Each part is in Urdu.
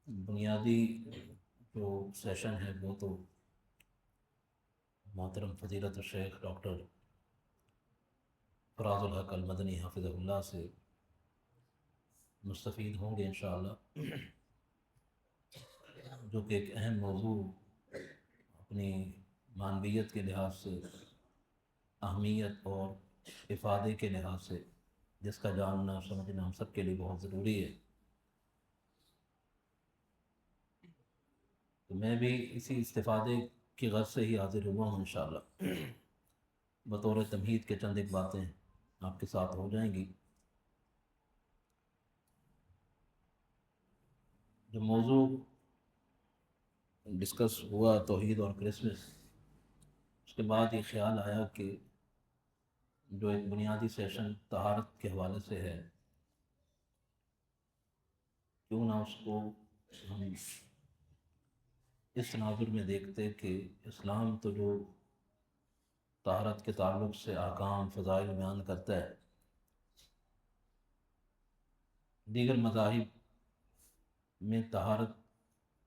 بنیادی جو سیشن ہے وہ تو محترم فضیلت الشیخ ڈاکٹر فراز الحق المدنی حافظ اللہ سے مستفید ہوں گے انشاءاللہ، جو کہ ایک اہم موضوع اپنی معنویت کے لحاظ سے، اہمیت اور افادے کے لحاظ سے جس کا جاننا سمجھنا ہم سب کے لیے بہت ضروری ہے۔ تو میں بھی اسی استفادے کی غرض سے ہی حاضر ہوا ہوں انشاءاللہ۔ بطور تمہید کے چند ایک باتیں آپ کے ساتھ ہو جائیں گی۔ جو موضوع ڈسکس ہوا توحید اور کرسمس، اس کے بعد یہ خیال آیا کہ جو ایک بنیادی سیشن طہارت کے حوالے سے ہے، کیوں نہ اس کو ہم اس تناظر میں دیکھتے کہ اسلام تو جو طہارت کے تعلق سے احکام فضائل بیان کرتا ہے، دیگر مذاہب میں طہارت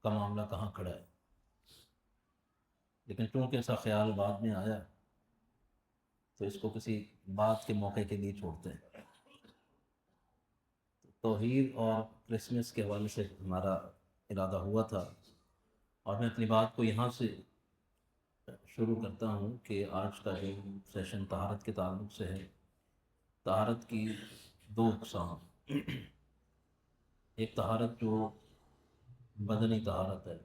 کا معاملہ کہاں کھڑا ہے؟ لیکن چونکہ ایسا خیال بعد میں آیا تو اس کو کسی بات کے موقع کے لیے چھوڑتے ہیں۔ توحید اور کرسمس کے حوالے سے ہمارا ارادہ ہوا تھا، اور میں اپنی بات کو یہاں سے شروع کرتا ہوں کہ آج کا جو سیشن طہارت کے تعلق سے ہے، طہارت کی دو اقسام۔ ایک طہارت جو بدنی طہارت ہے،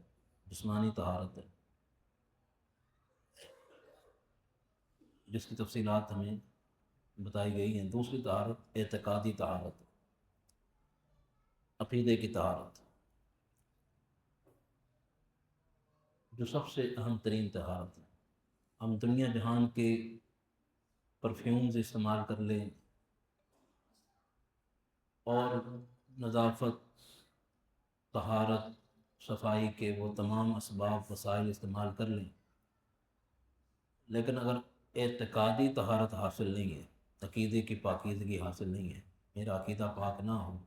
جسمانی طہارت ہے، جس کی تفصیلات ہمیں بتائی گئی ہیں۔ دوسری طہارت اعتقادی طہارت، عقیدے کی طہارت، جو سب سے اہم ترین طہارت ہے۔ ہم دنیا جہان کے پرفیومز استعمال کر لیں اور نظافت، طہارت، صفائی کے وہ تمام اسباب وسائل استعمال کر لیں، لیکن اگر اعتقادی طہارت حاصل نہیں ہے، عقیدے کی پاکیزگی حاصل نہیں ہے، میرا عقیدہ پاک نہ ہو،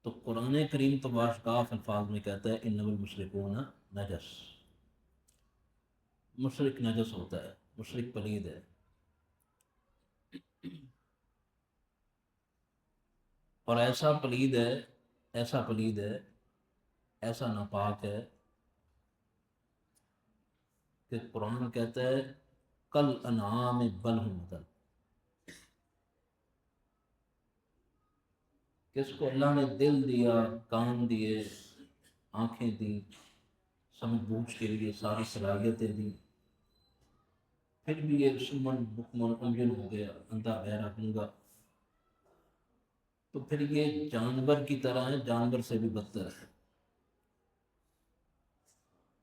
تو قرآن کریم تو باشکاف الفاظ میں کہتا ہے انما المشرکون نجس، مشرک نجس ہوتا ہے، مشرک پلید ہے۔ اور ایسا پلید ہے، ایسا پلید ہے، ایسا ناپاک ہے کہ قرآن کہتا ہے کل انعام بل ہم ادل، کہ اس کو اللہ نے دل دیا، کان دیے، آنکھیں دی، سمجھ بوجھ کے لیے ساری صلاحیتیں دی، پھر بھی یہ سمن بکمن عمین ہو گیا، اندھا بہرا گنگا، تو پھر یہ جانور کی طرح ہے، جانور سے بھی بدتر ہے۔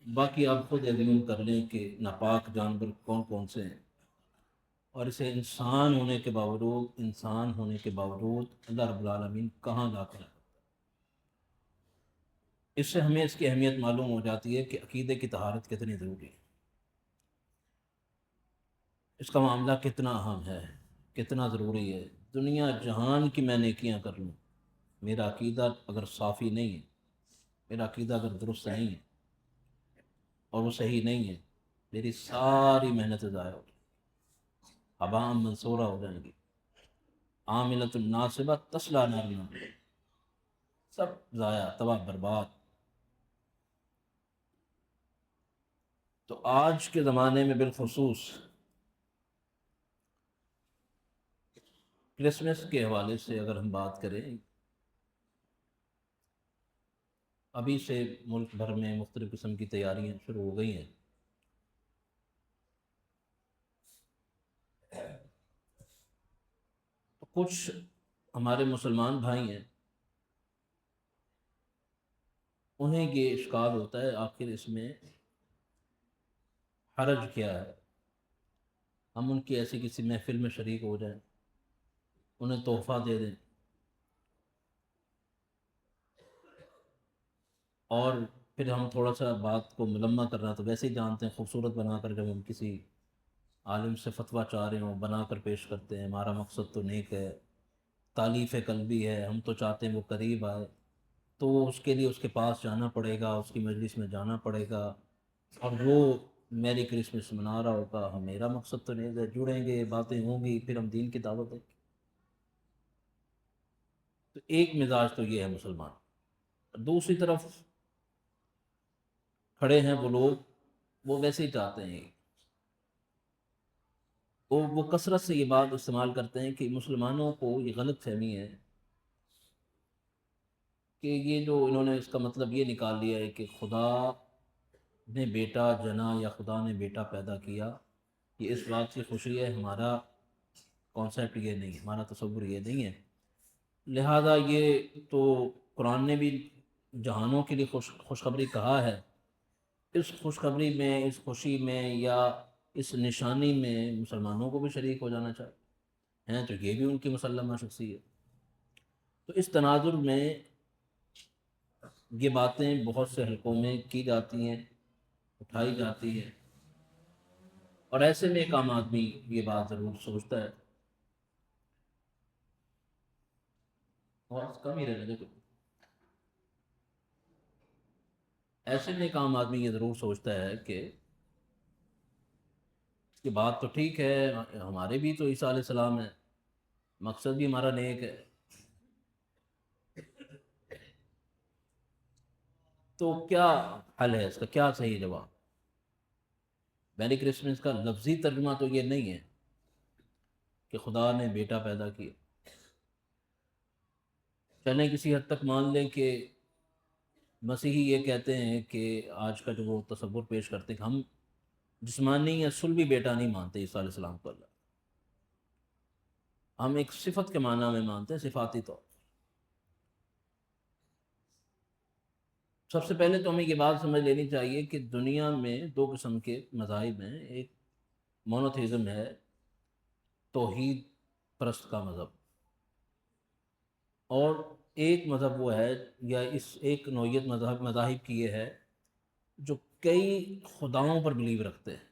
باقی آپ خود ایگزیوم کر لیں کہ ناپاک جانور کون کون سے ہیں، اور اسے انسان ہونے کے باوجود، انسان ہونے کے باوجود اللہ رب العالمین کہاں لا کر رکھا۔ اس سے ہمیں اس کی اہمیت معلوم ہو جاتی ہے کہ عقیدے کی طہارت کتنی ضروری ہے، اس کا معاملہ کتنا اہم ہے، کتنا ضروری ہے۔ دنیا جہان کی میں نیکیاں کر لوں، میرا عقیدہ اگر صافی نہیں ہے، میرا عقیدہ اگر درست نہیں ہے اور وہ صحیح نہیں ہے، میری ساری محنتیں ضائع ہو جائیں، ہباء منصورہ ہو جائیں گی۔ عاملۃ ناصبہ تصلی نارا، سب ضائع، تباہ برباد۔ تو آج کے زمانے میں بالخصوص کرسمس کے حوالے سے اگر ہم بات کریں، ابھی سے ملک بھر میں مختلف قسم کی تیاریاں شروع ہو گئی ہیں۔ تو کچھ ہمارے مسلمان بھائی ہیں، انہیں یہ اشکال ہوتا ہے آخر اس میں حرج کیا ہے؟ ہم ان کی ایسی کسی محفل میں شریک ہو جائیں، انہیں تحفہ دے دیں، اور پھر ہم تھوڑا سا بات کو ملمہ کرنا تو ویسے ہی جانتے ہیں، خوبصورت بنا کر جب ہم کسی عالم سے فتویٰ چاہ رہے ہوں بنا کر پیش کرتے ہیں، ہمارا مقصد تو نیک ہے، تالیف قلبی ہے، ہم تو چاہتے ہیں وہ قریب آئے، تو اس کے لیے اس کے پاس جانا پڑے گا، اس کی مجلس میں جانا پڑے گا، اور وہ میری کرسمس منا رہا ہوگا. ہم میرا مقصد تو نہیں ہے، جڑیں گے، باتیں ہوں گی، پھر ہم دین کی دعوت دیں گے. تو ایک مزاج تو یہ ہے مسلمان. دوسری طرف کھڑے ہیں وہ لوگ، وہ ویسے ہی چاہتے ہیں. وہ کثرت سے یہ بات استعمال کرتے ہیں کہ مسلمانوں کو یہ غلط فہمی ہے کہ یہ جو انہوں نے اس کا مطلب یہ نکال لیا ہے کہ خدا نے بیٹا جنا یا خدا نے بیٹا پیدا کیا، یہ اس بات کی خوشی ہے. ہمارا کانسیپٹ یہ نہیں ہے، ہمارا تصور یہ نہیں ہے. لہذا یہ تو قرآن نے بھی جہانوں کے لیے خوشخبری کہا ہے. اس خوشخبری میں، اس خوشی میں یا اس نشانی میں مسلمانوں کو بھی شریک ہو جانا چاہیے ہیں، تو یہ بھی ان کی مسلمہ شخصیت. تو اس تناظر میں یہ باتیں بہت سے حلقوں میں کی جاتی ہیں، اٹھائی جاتی ہیں، اور ایسے میں ایک عام آدمی یہ بات ضرور سوچتا ہے. اور کم ہی رہنے دے. ایسے میں ایک عام آدمی یہ ضرور سوچتا ہے کہ یہ بات تو ٹھیک ہے، ہمارے بھی تو عیسیٰ علیہ السلام ہے، مقصد بھی ہمارا نیک ہے، تو کیا حل ہے اس کا، کیا صحیح جواب؟ میری کرسمس کا لفظی ترجمہ تو یہ نہیں ہے کہ خدا نے بیٹا پیدا کیا. چلیں کسی حد تک مان لیں کہ مسیحی یہ کہتے ہیں کہ آج کا جو وہ تصور پیش کرتے ہیں کہ ہم جسمانی یا صلبی بیٹا نہیں مانتے عیسیٰ علیہ السلام کو اللہ، ہم ایک صفت کے معنی میں مانتے ہیں، صفاتی طور. سب سے پہلے تو ہمیں یہ بات سمجھ لینی چاہیے کہ دنیا میں دو قسم کے مذاہب ہیں. ایک مونوتھیزم ہے، توحید پرست کا مذہب، اور ایک مذہب وہ ہے، یا اس ایک نوعیت مذاہب کی یہ ہے جو کئی خداؤں پر بلیو رکھتے ہیں.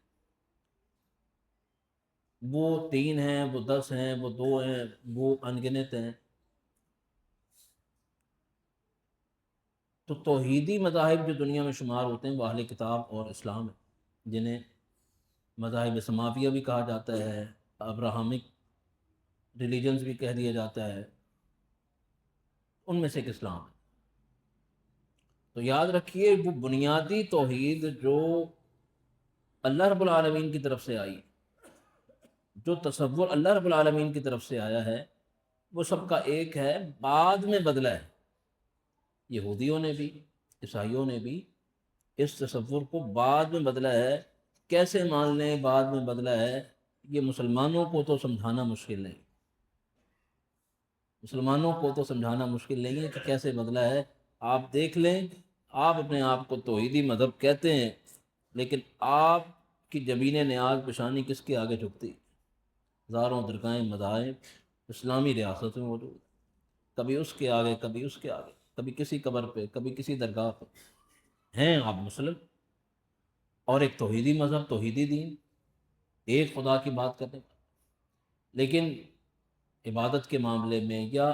وہ 3 ہیں، وہ 10 ہیں، وہ 2 ہیں، وہ انگنت ہیں. تو توحیدی مذاہب جو دنیا میں شمار ہوتے ہیں وہ اہل کتاب اور اسلام ہیں، جنہیں مذاہب سماویہ بھی کہا جاتا ہے، ابراہمک ریلیجنز بھی کہہ دیا جاتا ہے. ان میں سے ایک اسلام ہے. تو یاد رکھیے وہ بنیادی توحید جو اللہ رب العالمین کی طرف سے آئی، جو تصور اللہ رب العالمین کی طرف سے آیا ہے، وہ سب کا ایک ہے، بعد میں بدلا ہے. یہودیوں نے بھی، عیسائیوں نے بھی اس تصور کو بعد میں بدلا ہے. کیسے مان لیں بعد میں بدلا ہے؟ یہ مسلمانوں کو تو سمجھانا مشکل نہیں، مسلمانوں کو تو سمجھانا مشکل نہیں ہے کہ کیسے بدلا ہے. آپ دیکھ لیں، آپ اپنے آپ کو توحیدی مذہب کہتے ہیں، لیکن آپ کی جبین نیاز پیشانی کس کے آگے جھکتی؟ ہزاروں درگاہیں مذاہب اسلامی ریاست میں موجود، کبھی اس کے آگے، کبھی اس کے آگے، کبھی کسی قبر پہ، کبھی کسی درگاہ پہ ہیں آپ مسلم. اور ایک توحیدی مذہب، توحیدی دین، ایک خدا کی بات کرنے کا. لیکن عبادت کے معاملے میں یا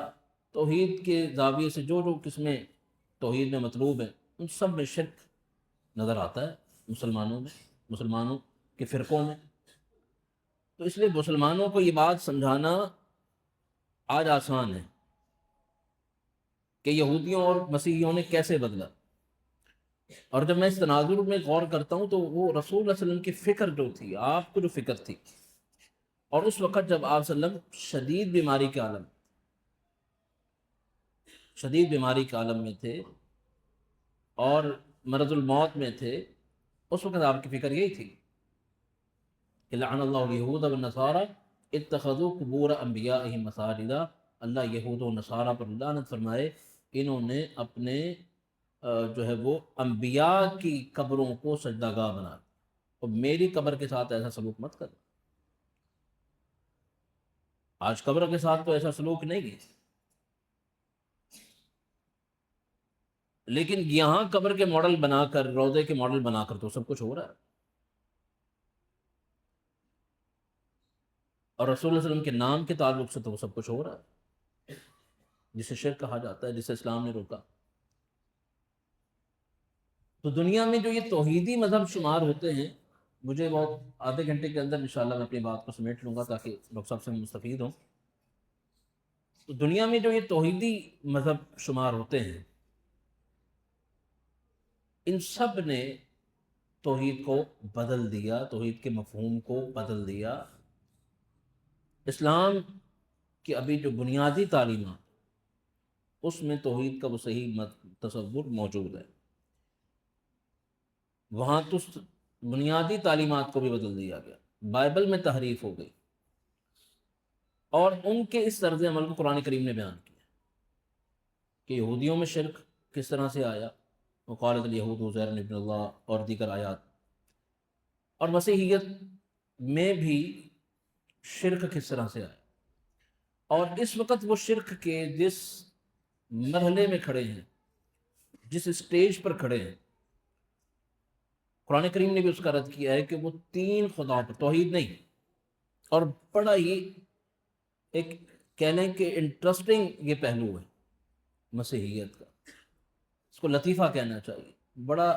توحید کے زاویے سے جو قسمیں توحید میں مطلوب ہیں، ان سب میں شرک نظر آتا ہے مسلمانوں میں، مسلمانوں کے فرقوں میں. تو اس لیے مسلمانوں کو یہ بات سمجھانا آج آسان ہے کہ یہودیوں اور مسیحیوں نے کیسے بدلا. اور جب میں اس تناظر میں غور کرتا ہوں تو وہ رسول اللہ علیہ وسلم کی فکر جو تھی، آپ کو جو فکر تھی، اور اس وقت جب آپ صلی اللہ علیہ وسلم شدید بیماری کے عالم، شدید بیماری کے عالم میں تھے اور مرض الموت میں تھے، اس وقت آپ کی فکر یہی تھی کہ لعن اللہ الیہود والنصارى اتخذوا قبور انبیائہم مساجدا. اللہ یہود و نصارہ پر لعنت فرمائے، انہوں نے اپنے جو ہے وہ انبیاء کی قبروں کو سجدہ گاہ بنا. اور میری قبر کے ساتھ ایسا سلوک مت کر. آج قبر کے ساتھ تو ایسا سلوک نہیں ہے، لیکن یہاں قبر کے ماڈل بنا کر، روضے کے ماڈل بنا کر تو سب کچھ ہو رہا ہے. اور رسول اللہ علیہ وسلم کے نام کے تعلق سے تو وہ سب کچھ ہو رہا ہے، جسے شرک کہا جاتا ہے، جسے اسلام نے روکا. تو دنیا میں جو یہ توحیدی مذہب شمار ہوتے ہیں، مجھے بہت آدھے گھنٹے کے اندر انشاءاللہ میں اپنی بات کو سمیٹ لوں گا تاکہ ڈاکٹر صاحب سے مستفید ہوں. تو دنیا میں جو یہ توحیدی مذہب شمار ہوتے ہیں، ان سب نے توحید کو بدل دیا، توحید کے مفہوم کو بدل دیا. اسلام کی ابھی جو بنیادی تعلیمات، اس میں توحید کا وہ صحیح تصور موجود ہے. وہاں تو بنیادی تعلیمات کو بھی بدل دیا گیا، بائبل میں تحریف ہو گئی، اور ان کے اس طرز عمل کو قرآن کریم نے بیان کیا کہ یہودیوں میں شرک کس طرح سے آیا، وقالت الیہود عزیر ابن اللہ، اور دیگر آیات. اور مسیحیت میں بھی شرک کس طرح سے آیا، اور اس وقت وہ شرک کے جس مرحلے میں کھڑے ہیں، جس اسٹیج پر کھڑے ہیں، قرآن کریم نے بھی اس کا رد کیا ہے کہ وہ تین خداؤں پر توحید نہیں. اور بڑا ہی ایک کہہ لیں کہ انٹرسٹنگ یہ پہلو ہے مسیحیت کا، اس کو لطیفہ کہنا چاہیے، بڑا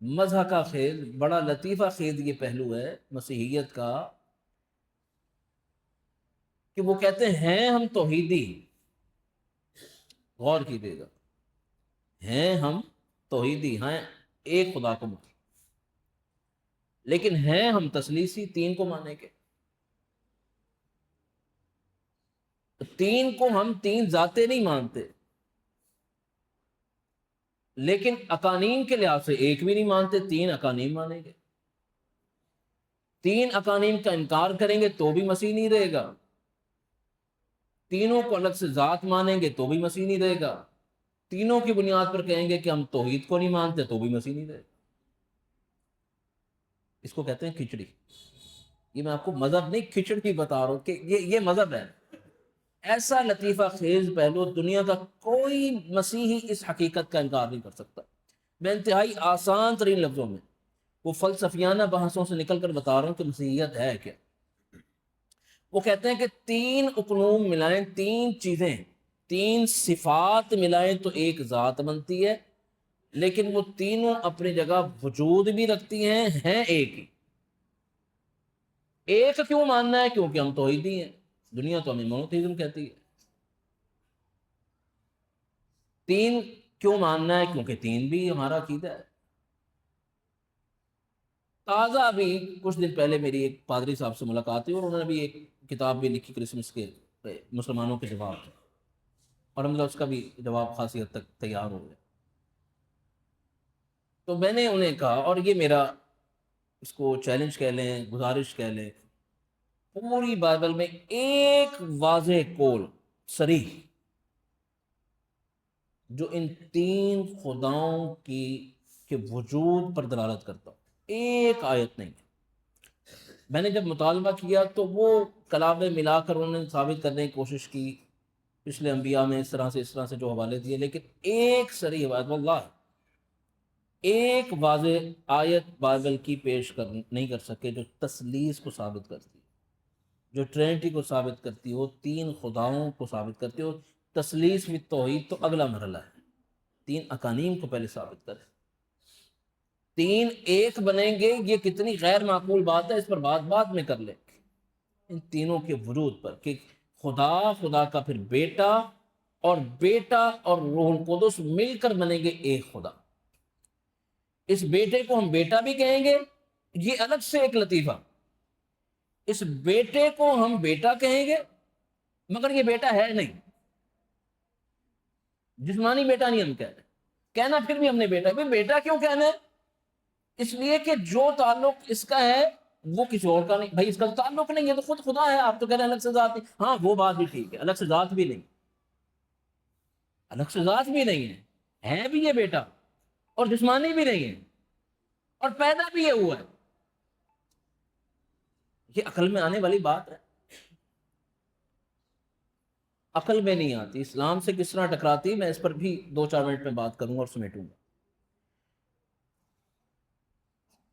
مزہ کا خیز، بڑا لطیفہ خیز یہ پہلو ہے مسیحیت کا، کہ وہ کہتے ہیں ہم توحیدی. غور کیجیے گا، ہیں ہم توحیدی، ہیں ایک خدا کو مانیں، لیکن ہیں ہم تثلیثی، تین کو مانیں گے. تین کو ہم تین ذاتیں نہیں مانتے، لیکن اقانیم کے لحاظ سے ایک بھی نہیں مانتے، تین اقانیم مانیں گے. تین اقانیم کا انکار کریں گے تو بھی مسیح نہیں رہے گا، تینوں کو الگ سے ذات مانیں گے تو بھی مسیح نہیں رہے گا، تینوں کی بنیاد پر کہیں گے کہ ہم توحید کو نہیں مانتے تو بھی مسیح نہیں رہے گا. اس کو کہتے ہیں کھچڑی. یہ میں آپ کو مذہب نہیں، کھچڑی بتا رہا ہوں کہ یہ مذہب ہے. ایسا لطیفہ خیز پہلو دنیا کا کوئی مسیحی اس حقیقت کا انکار نہیں کر سکتا. میں انتہائی آسان ترین لفظوں میں وہ فلسفیانہ بحثوں سے نکل کر بتا رہا ہوں کہ مسیحیت ہے کیا. وہ کہتے ہیں کہ تین اقنوم ملائیں، تین چیزیں، تین صفات ملائیں تو ایک ذات بنتی ہے، لیکن وہ تینوں اپنی جگہ وجود بھی رکھتی ہیں ایک ہی. ایک کیوں ماننا ہے؟ کیونکہ ہم توحیدی ہیں، دنیا تو ہمیں مونوتھیزم کہتی ہے. تین کیوں ماننا ہے؟ کیونکہ تین بھی ہمارا عقیدہ ہے. تازہ ابھی کچھ دن پہلے میری ایک پادری صاحب سے ملاقات ہوئی، اور انہوں نے بھی ایک کتاب بھی لکھی کرسمس کے مسلمانوں کے جواب، اور ہم اس کا بھی جواب خاصی حد تک تیار ہو گیا. تو میں نے انہیں کہا، اور یہ میرا اس کو چیلنج کہہ لیں، گزارش کہہ لیں، پوری بائبل میں ایک واضح قول صریح جو ان تین خداؤں کی کے وجود پر دلالت کرتا ہوں، ایک آیت نہیں ہے. میں نے جب مطالبہ کیا تو وہ کلام ملا کر انہوں نے ثابت کرنے کی کوشش کی، پچھلے انبیاء میں اس طرح سے جو حوالے دیے، لیکن ایک صریح آیت، واللہ ایک واضح آیت بائبل کی پیش نہیں کر سکے جو تثلیث کو ثابت کرتی، جو ٹرینٹی کو ثابت کرتی ہو، تین خداؤں کو ثابت کرتی ہو. تثلیث و توحید تو اگلا مرحلہ ہے، تین اقانیم کو پہلے ثابت کرے. تین ایک بنیں گے، یہ کتنی غیر معقول بات ہے، اس پر بات میں کر لیں گے. ان تینوں کے وجود پر کہ خدا کا پھر بیٹا، اور بیٹا اور روح القدس مل کر بنیں گے ایک خدا. اس بیٹے کو ہم بیٹا بھی کہیں گے، یہ الگ سے ایک لطیفہ. اس بیٹے کو ہم بیٹا کہیں گے، مگر یہ بیٹا ہے نہیں، جسمانی بیٹا نہیں. ہم کہتے ہیں، کہنا پھر بھی ہم نے بیٹا. بیٹا کیوں کہنا ہے؟ اس لیے کہ جو تعلق اس کا ہے وہ کسی اور کا نہیں. بھائی اس کا تعلق نہیں ہے تو خود خدا ہے. آپ تو کہہ رہے ہیں الگ سے ذات نہیں. ہاں وہ بات بھی ٹھیک ہے، الگ سے ذات بھی نہیں، الگ سے ذات بھی نہیں ہے بھی یہ بیٹا، اور جسمانی بھی نہیں ہے، اور پیدا بھی یہ ہوا ہے. یہ عقل میں آنے والی بات ہے؟ عقل میں نہیں آتی. اسلام سے کس طرح ٹکراتی، میں اس پر بھی 2-4 منٹ میں بات کروں گا اور سمیٹوں گا.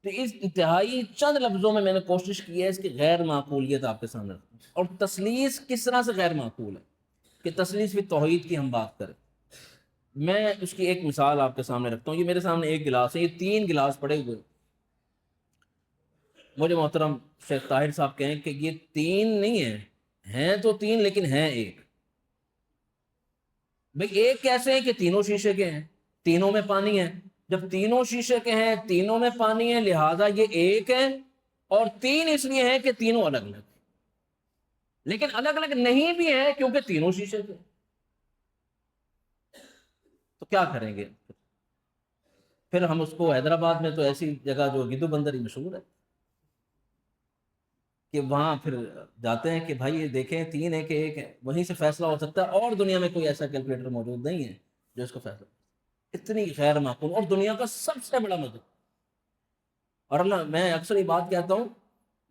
تو اس انتہائی چند لفظوں میں نے کوشش کی ہے اس کی غیر معقولیت آپ کے سامنے رکھوں. اور تثلیث کس طرح سے غیر معقول ہے کہ تثلیث و توحید کی ہم بات کریں. میں اس کی ایک مثال آپ کے سامنے رکھتا ہوں. یہ میرے سامنے ایک گلاس ہے, یہ 3 گلاس پڑے ہوئے. مجھے محترم شیخ طاہر صاحب کہیں کہ یہ 3 نہیں ہیں تو 3 لیکن ہیں ایک. بھئی ایک کیسے ہیں کہ تینوں شیشے کے ہیں, تینوں میں پانی ہے. جب تینوں شیشے کے ہیں, تینوں میں پانی ہے, لہذا یہ ایک ہے. اور 3 اس لیے ہیں کہ تینوں الگ الگ, لیکن الگ الگ نہیں بھی ہے کیونکہ تینوں شیشے کے. تو کیا کریں گے پھر ہم اس کو؟ حیدرآباد میں تو ایسی جگہ جو گدو بندر ہی مشہور ہے کہ وہاں پھر جاتے ہیں کہ بھائی یہ دیکھیں 3 ہے کہ ایک ہے, وہیں سے فیصلہ ہو سکتا ہے. اور دنیا میں کوئی ایسا کیلکولیٹر موجود نہیں ہے جو اس کو فیصلہ. اتنی غیر معقول, اور دنیا کا سب سے بڑا مذہب. اور اللہ, میں اکثر یہ بات کہتا ہوں,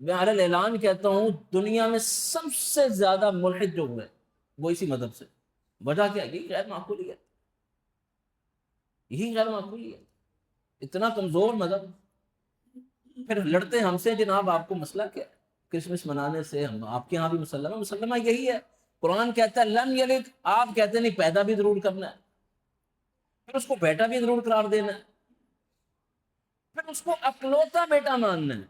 میں علی اعلان کہتا ہوں, دنیا میں سب سے زیادہ ملحد جو ہوئے وہ اسی مذہب سے. وجہ کیا؟ یہی غیر معقولیت, یہی غیر معقولیت. اتنا کمزور مذہب. پھر لڑتے ہیں ہم سے, جناب آپ کو مسئلہ کیا ہے کرسمس منانے سے؟ ہم آپ کے ہاں بھی مسلمہ یہی ہے. قرآن کہتا ہے لن یلد, آپ کہتے نہیں پیدا بھی ضرور کرنا ہے, پھر اس کو بیٹا بھی ضرور قرار دینا ہے, پھر اس کو اکلوتا بیٹا ماننا ہے,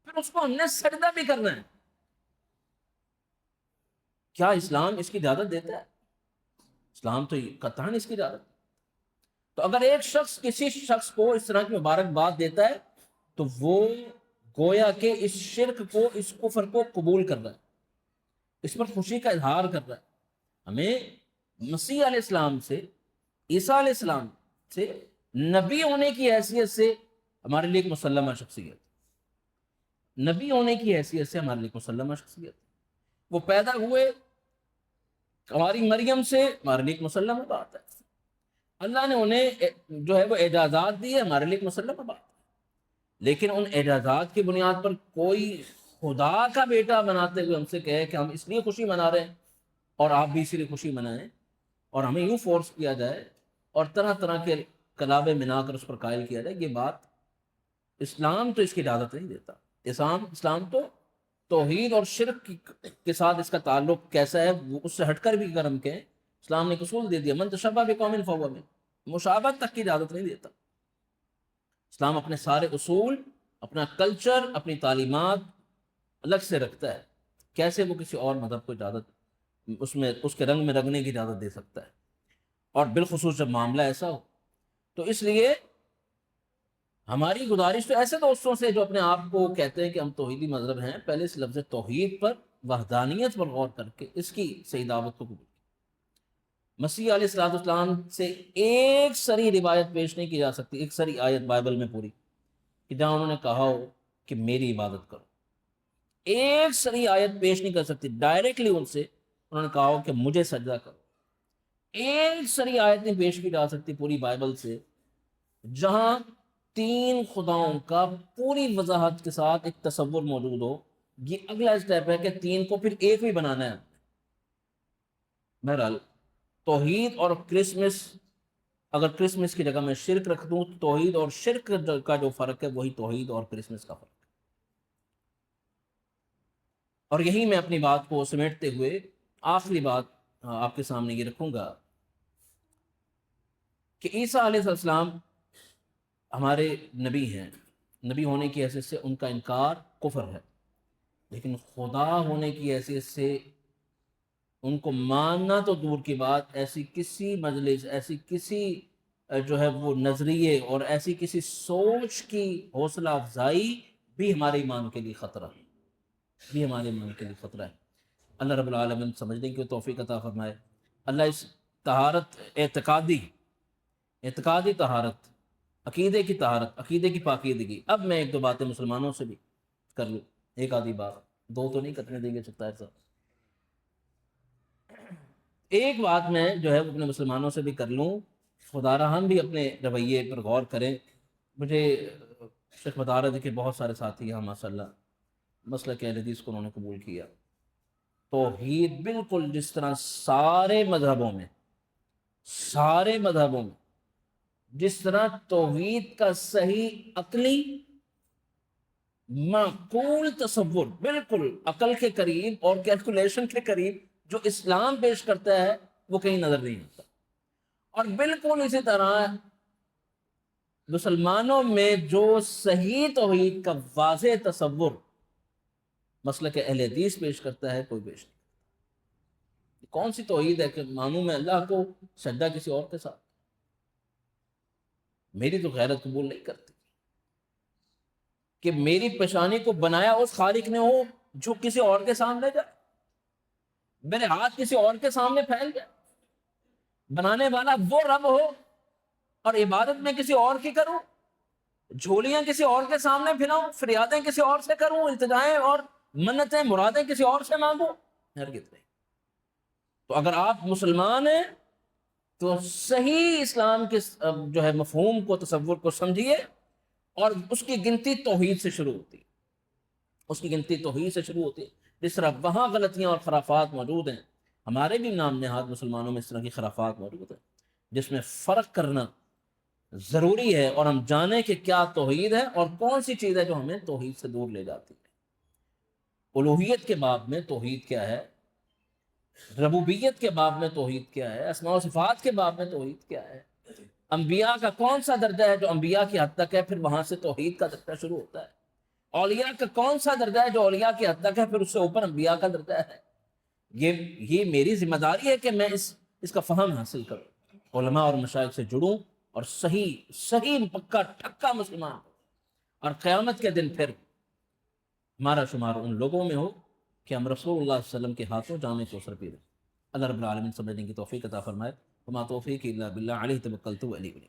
پھر اس کو ہم نے سجدہ بھی کرنا ہے. کیا اسلام اس کی اجازت دیتا ہے؟ اسلام تو قطعاً اس کی اجازت. تو اگر ایک شخص کسی شخص کو اس طرح کی مبارکباد دیتا ہے تو وہ گویا کہ اس شرک کو, اس کفر کو قبول کر رہا ہے, اس پر خوشی کا اظہار کر رہا ہے. ہمیں مسیح علیہ السلام سے, عیسیٰ علیہ السلام سے, نبی ہونے کی حیثیت سے ہمارے لیے ایک مسلمہ شخصیت, نبی ہونے کی حیثیت سے ہمارے لیے ایک مسلمہ شخصیت. وہ پیدا ہوئے ہماری مریم سے, ہمارے لیے ایک مسلمہ بات ہے. اللہ نے انہیں جو ہے وہ اعجازات دی ہے, ہمارے لیے ایک مسلمہ بات ہے. لیکن ان اعجازات کی بنیاد پر کوئی خدا کا بیٹا بناتے ہوئے ہم سے کہے کہ ہم اس لیے خوشی منا رہے ہیں اور آپ بھی اسی لیے خوشی منائیں, اور ہمیں یوں فورس کیا جائے اور طرح طرح کے کلابے منا کر اس پر قائل کیا جائے, یہ بات اسلام تو اس کی اجازت نہیں دیتا. اسلام تو توحید اور شرک کے ساتھ اس کا تعلق کیسا ہے وہ اس سے ہٹ کر بھی اگر ہم کہیں, اسلام نے ایک اصول دے دیا, من تشبہ بقوم فہو منہم, مشابہت تک کی اجازت نہیں دیتا. اسلام اپنے سارے اصول, اپنا کلچر, اپنی تعلیمات الگ سے رکھتا ہے. کیسے وہ کسی اور مذہب کو اجازت اس کے رنگ میں رنگنے کی اجازت دے سکتا ہے؟ اور بالخصوص جب معاملہ ایسا ہو. تو اس لیے ہماری گزارش تو ایسے دوستوں سے جو اپنے آپ کو کہتے ہیں کہ ہم توحیدی مذہب ہیں, پہلے اس لفظ توحید پر, وحدانیت پر غور کر کے اس کی صحیح دعوت کو قبول. مسیح علیہ السلام سے ایک سری روایت پیش نہیں کی جا سکتی, ایک سری آیت بائبل میں پوری, کہ جہاں انہوں نے کہا ہو کہ میری عبادت کرو. ایک سری آیت پیش نہیں کر سکتی ڈائریکٹلی ان سے انہوں نے کہا ہو کہ مجھے سجدہ کرو. ایک سری آیت نہیں پیش کی جا سکتی پوری بائبل سے جہاں 3 خداؤں کا پوری وضاحت کے ساتھ ایک تصور موجود ہو. یہ اگلا اسٹیپ ہے کہ 3 کو پھر ایک بھی بنانا ہے. بہرحال توحید اور کرسمس, اگر کرسمس کی جگہ میں شرک رکھ دوں تو توحید اور شرک کا جو فرق ہے وہی توحید اور کرسمس کا فرق ہے. اور یہی میں اپنی بات کو سمیٹتے ہوئے آخری بات آپ کے سامنے یہ رکھوں گا کہ عیسیٰ علیہ السلام ہمارے نبی ہیں, نبی ہونے کی حیثیت سے ان کا انکار کفر ہے, لیکن خدا ہونے کی حیثیت سے ان کو ماننا تو دور کی بات, ایسی کسی مجلس, ایسی کسی جو ہے وہ نظریے اور ایسی کسی سوچ کی حوصلہ افزائی بھی ہمارے ایمان کے لیے خطرہ ہے, بھی ہمارے ایمان کے لیے خطرہ ہے. اللہ رب العالمین سمجھنے کی توفیق عطا فرمائے. اللہ اس طہارت, اعتقادی طہارت, عقیدے کی طہارت, عقیدے کی پاکیزگی. اب میں 1-2 باتیں مسلمانوں سے بھی کر لوں, ایک آدھی بات, 2 تو نہیں کرنے دیں گے سکتا صاحب. ایک بات میں جو ہے اپنے مسلمانوں سے بھی کر لوں, خدا را ہم بھی اپنے رویے پر غور کریں. مجھے شیخ بتا رہے تھے کہ بہت سارے ساتھی ہیں ماشاء اللہ مسلک اہل حدیث کو انہوں نے قبول کیا. توحید بالکل جس طرح سارے مذہبوں میں جس طرح توحید کا صحیح عقلی معقول تصور بالکل عقل کے قریب اور کیلکولیشن کے قریب جو اسلام پیش کرتا ہے وہ کہیں نظر نہیں آتا. اور بالکل اسی طرح مسلمانوں میں جو صحیح توحید کا واضح تصور مسلک اہل حدیث پیش کرتا ہے، کوئی پیش نہیں۔ کون سی توحید ہے کہ مانوں میں اللہ کو، سجدہ کسی اور کے ساتھ؟ میری تو غیرت قبول نہیں کرتی کہ میری پیشانی کو بنایا اس خالق نے ہو جو کسی اور کے سامنے جائے، میرے ہاتھ کسی اور کے سامنے پھیل جائے، بنانے والا وہ رب ہو اور عبادت میں کسی اور کی کروں، جھولیاں کسی اور کے سامنے پھراؤں، فریادیں کسی اور سے کروں، التجائیں اور منتیں مرادیں کسی اور سے مانگوں، ہرگز نہیں۔ تو اگر آپ مسلمان ہیں تو صحیح اسلام کے جو ہے مفہوم کو، تصور کو سمجھیے، اور اس کی گنتی توحید سے شروع ہوتی ہے، اس کی گنتی توحید سے شروع ہوتی ہے۔ جس طرح وہاں غلطیاں اور خرافات موجود ہیں، ہمارے بھی نام نہاد مسلمانوں میں اس طرح کی خرافات موجود ہیں، جس میں فرق کرنا ضروری ہے، اور ہم جانیں کہ کیا توحید ہے اور کون سی چیز ہے جو ہمیں توحید سے دور لے جاتی ہے۔ الوہیت کے باب میں توحید کیا ہے، ربوبیت کے باب میں توحید کیا ہے، اسماء و صفات کے باب میں توحید کیا ہے، انبیاء کا کون سا درجہ ہے جو انبیاء کی حد تک ہے، پھر وہاں سے توحید کا درجہ شروع ہوتا ہے، اولیاء کا کون سا درجہ ہے جو اولیاء کی حد تک ہے، پھر اس سے اوپر انبیاء کا درجہ ہے۔ یہ میری ذمہ داری ہے کہ میں اس کا فہم حاصل کروں، علماء اور مشائخ سے جڑوں، اور صحیح پکا ٹھکا مسلمان ہوں، اور قیامت کے دن پھر ہمارا شمار ان لوگوں میں ہو کہ ہم رسول اللہ صلی اللہ علیہ وسلم کے ہاتھوں جام کوثر پی لیں۔ اللہ رب العالمین سمجھنے کی توفیق عطا فرمائے۔ وما توفیقی الا باللہ، علیہ توکلت و الیہ انیب۔